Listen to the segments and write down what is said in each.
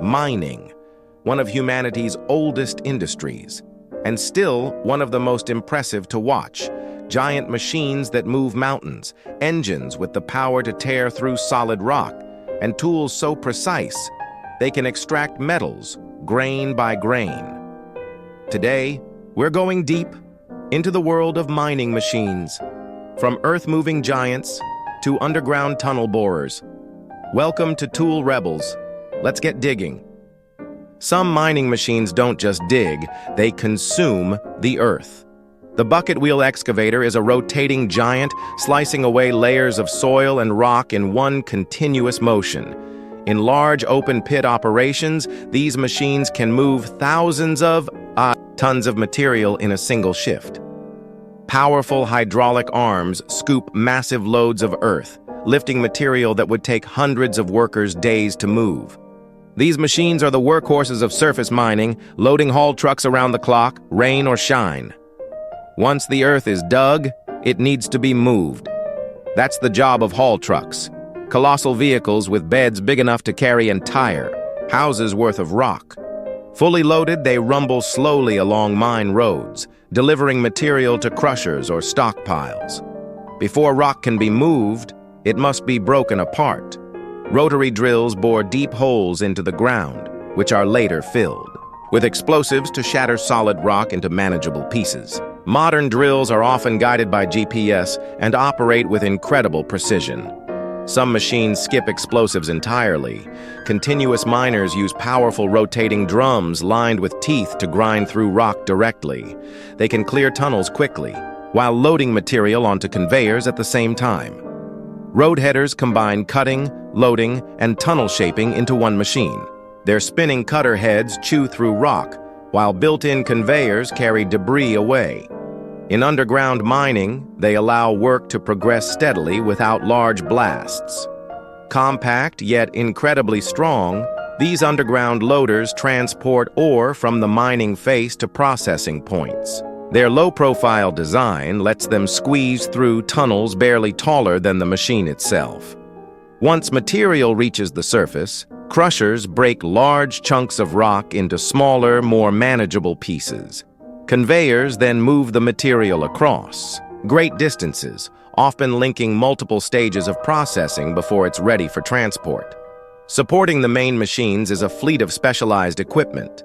mining, one of humanity's oldest industries, and still one of the most impressive to watch. Giant machines that move mountains, engines with the power to tear through solid rock, and tools so precise they can extract metals grain by grain. Today, we're going deep into the world of mining machines, from earth-moving giants to underground tunnel borers. Welcome to Tool Rebels. Let's get digging. Some mining machines don't just dig, they consume the earth. The bucket wheel excavator is a rotating giant, slicing away layers of soil and rock in one continuous motion. In large open pit operations, these machines can move thousands of tons of material in a single shift. Powerful hydraulic arms scoop massive loads of earth, lifting material that would take hundreds of workers days to move. These machines are the workhorses of surface mining, loading haul trucks around the clock, rain or shine. Once the earth is dug, it needs to be moved. That's the job of haul trucks, colossal vehicles with beds big enough to carry entire houses worth of rock. Fully loaded, they rumble slowly along mine roads, delivering material to crushers or stockpiles. Before rock can be moved, it must be broken apart. Rotary drills bore deep holes into the ground, which are later filled with explosives to shatter solid rock into manageable pieces. Modern drills are often guided by GPS and operate with incredible precision. Some machines skip explosives entirely. Continuous miners use powerful rotating drums lined with teeth to grind through rock directly. They can clear tunnels quickly, while loading material onto conveyors at the same time. Road headers combine cutting, loading, and tunnel shaping into one machine. Their spinning cutter heads chew through rock, while built-in conveyors carry debris away. In underground mining, they allow work to progress steadily without large blasts. Compact yet incredibly strong, these underground loaders transport ore from the mining face to processing points. Their low-profile design lets them squeeze through tunnels barely taller than the machine itself. Once material reaches the surface, crushers break large chunks of rock into smaller, more manageable pieces. Conveyors then move the material across great distances, often linking multiple stages of processing before it's ready for transport. Supporting the main machines is a fleet of specialized equipment.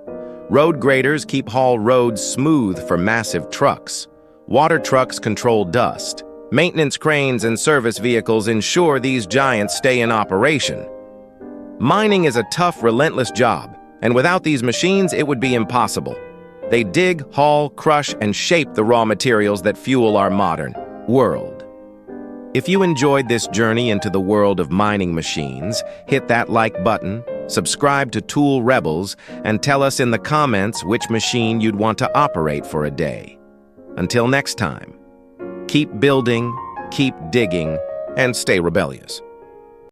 Road graders keep haul roads smooth for massive trucks. Water trucks control dust. Maintenance cranes and service vehicles ensure these giants stay in operation. Mining is a tough, relentless job, and without these machines, it would be impossible. They dig, haul, crush, and shape the raw materials that fuel our modern world. If you enjoyed this journey into the world of mining machines, hit that like button, subscribe to Tool Rebels, and tell us in the comments which machine you'd want to operate for a day. Until next time, keep building, keep digging, and stay rebellious.